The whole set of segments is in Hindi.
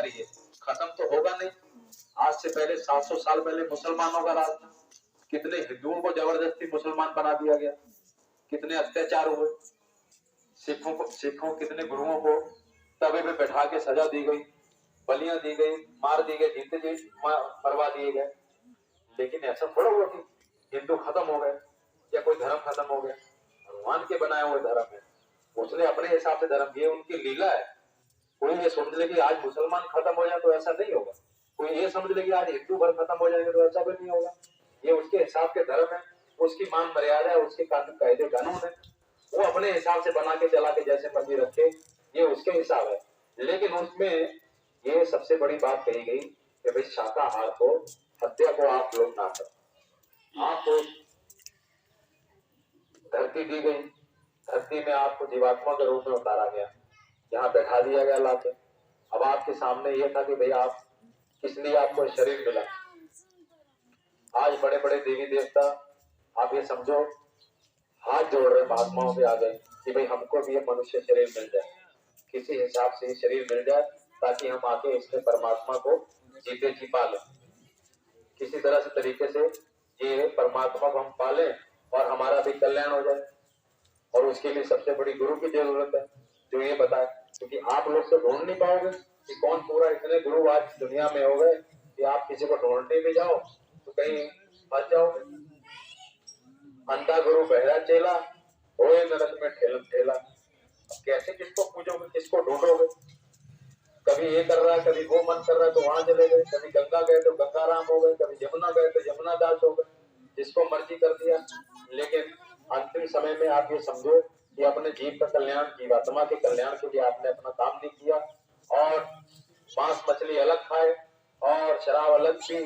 पर ये खत्म तो होगा नहीं। आज से पहले 700 साल पहले मुसलमानों का राज था, कितने हिंदुओं को जबरदस्ती मुसलमान बना दिया गया, कितने अत्याचार हुए, सिखों कितने गुरुओं को तवे पे बैठा के सजा दी गई, बलियां दी गई, मार दी गए, जीते जी मरवा दिए गए। लेकिन ऐसा थोड़ा हुआ कि हिंदू खत्म हो गए या कोई धर्म खत्म हो गया। भगवान के बनाए हुए धर्म है, उसने अपने हिसाब से धर्म, ये उनकी लीला है। कोई ये समझ ले कि आज मुसलमान खत्म हो जाए तो ऐसा नहीं होगा, कोई ये समझ ले कि आज हिंदू भर खत्म हो जाएंगे तो ऐसा भी नहीं होगा। ये उसके हिसाब के धर्म है, उसकी मान मर्यादा है, उसके कानून कायदे कानून है, वो अपने हिसाब से बना के चला के जैसे मर्जी रखे, ये उसके हिसाब है। लेकिन उसमें ये सबसे बड़ी बात कही गई कि भाई शाकाहार को, हत्या को आप लोग ना करें। आपको धरती दी गई, धरती में आपको जीवात्मा के रूप में उतारा गया, यहाँ बैठा दिया गया लाके। अब आपके सामने ये था कि भाई आप किस लिए आपको शरीर मिला। आज बड़े बड़े देवी देवता, आप ये समझो, हाथ जोड़ रहे महात्माओं के आगे कि भाई हमको भी ये मनुष्य शरीर मिल जाए, किसी हिसाब से ये शरीर मिल जाए ताकि हम आके इसमें परमात्मा को जीते जी पाले, किसी तरह से तरीके से ये परमात्मा को हम पाले और हमारा भी कल्याण हो जाए। और उसके लिए सबसे बड़ी गुरु की जरूरत है जो ये बताए, क्योंकि आप लोग तो ढूंढ नहीं पाओगे कि कौन पूरा, इतने गुरु आज दुनिया में हो गए कि आप किसी को ढूंढने भी जाओ तो कहीं फंस जाओगे। अंधा गुरु बहरा चेला, होए नरक में ठेलम ठेला। अब कैसे किसको पूछोगे, किसको ढूंढोगे? कभी ये कर रहा है, कभी वो मन कर रहा है तो वहां चले गए, कभी गंगा गए तो गंगा राम हो गए, कभी यमुना गए तो यमुना दास हो गए, जिसको मर्जी कर दिया। लेकिन अंतिम समय में आप ये समझो कि अपने जीव का कल्याण, जीवात्मा के कल्याण के लिए आपने अपना काम नहीं किया और मांस मछली अलग खाए और शराब अलग पी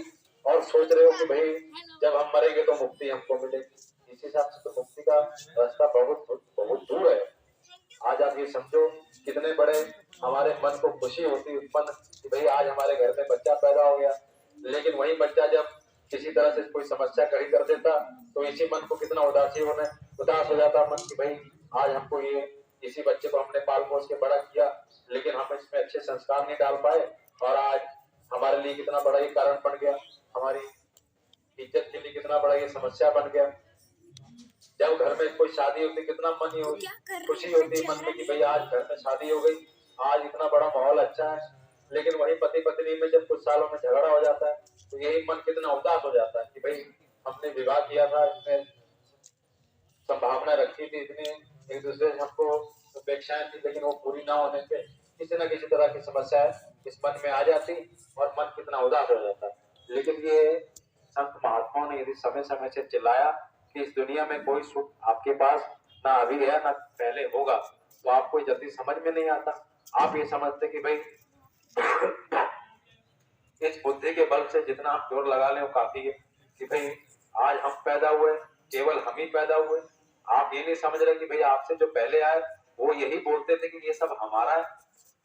और सोच रहे हो कि भाई जब हम मरेंगे तो मुक्ति हमको मिलेगी। इस हिसाब से तो मुक्ति का रास्ता बहुत बहुत दूर है। आज आप ये समझो कितने बड़े हमारे मन को खुशी होती उत्पन्न कि भाई आज हमारे घर में बच्चा पैदा हो गया, लेकिन वही बच्चा जब किसी तरह से कोई समस्या खड़ी कर देता तो इसी मन को कितना उदास हो जाता मन कि भाई आज हमको ये, इसी बच्चे को हमने पाल पोस के बड़ा किया लेकिन हम इसमें अच्छे संस्कार नहीं डाल पाए और आज हमारे लिए कितना बड़ा ये कारण बन गया, हमारी इज्जत के लिए कितना बड़ा ये समस्या बन गया। जब घर में कोई शादी होती कितना मन खुशी होती मन में कि भाई आज घर में शादी हो गई, आज इतना बड़ा माहौल अच्छा है। लेकिन वही पति पत्नी में जब कुछ सालों में झगड़ा हो जाता है तो यही मन कितना उदास हो जाता है कि भाई हमने विवाह किया था, इसमें संभावना रखी थी, इतनी एक दूसरे से हमको अपेक्षाएं थी, लेकिन वो पूरी ना होने पे किसी न किसी तरह की समस्या इस मन में आ जाती और मन कितना उदास हो जाता। लेकिन ये संत महात्माओं ने यदि समय समय से चिल्लाया कि इस दुनिया में कोई सुख आपके पास ना अभी है ना पहले होगा, तो आपको जल्दी समझ में नहीं आता। आप ये समझते कि भाई इस बुद्धि के बल से जितना आप जोर लगा लें वो काफी है कि भाई आज हम पैदा हुए, केवल हम ही पैदा हुए। आप ये नहीं समझ रहे कि भाई आपसे जो पहले आए वो यही बोलते थे कि ये सब हमारा है,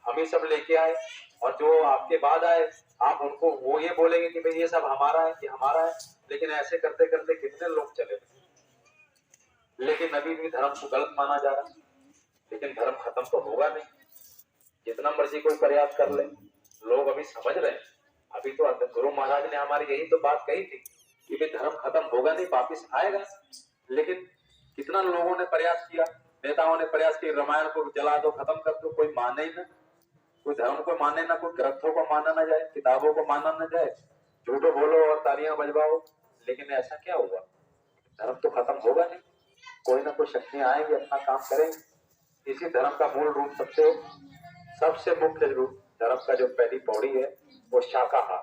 हम ही सब लेके आए, और जो आपके बाद आए आप उनको वो ये बोलेंगे कि भाई ये सब हमारा है कि हमारा है। लेकिन ऐसे करते करते कितने लोग चले, लेकिन अभी भी धर्म को गलत माना जा रहा है। लेकिन धर्म खत्म तो होगा नहीं, जितना मर्जी कोई प्रयास कर ले, लोग अभी समझ रहे हैं। अभी तो गुरु महाराज ने हमारी यही तो बात कही थी कि भाई धर्म खत्म होगा नहीं, वापिस आएगा। लेकिन कितना लोगों ने प्रयास किया, नेताओं ने प्रयास किया, रामायण को जला दो, खत्म कर दो, कोई माने ही ना, कोई धर्म को माने ना, कोई ग्रंथों को माना ना जाए, किताबों को माना ना जाए, झूठो बोलो और तालियां बजवाओ। लेकिन ऐसा क्या हुआ, धर्म तो खत्म होगा नहीं, कोई ना कोई शक्तियां आएंगी, अपना काम करेंगे। इसी धर्म का मूल रूप, सबसे मुख्य रूप धर्म का जो पहली पौड़ी है वो शाकाहार।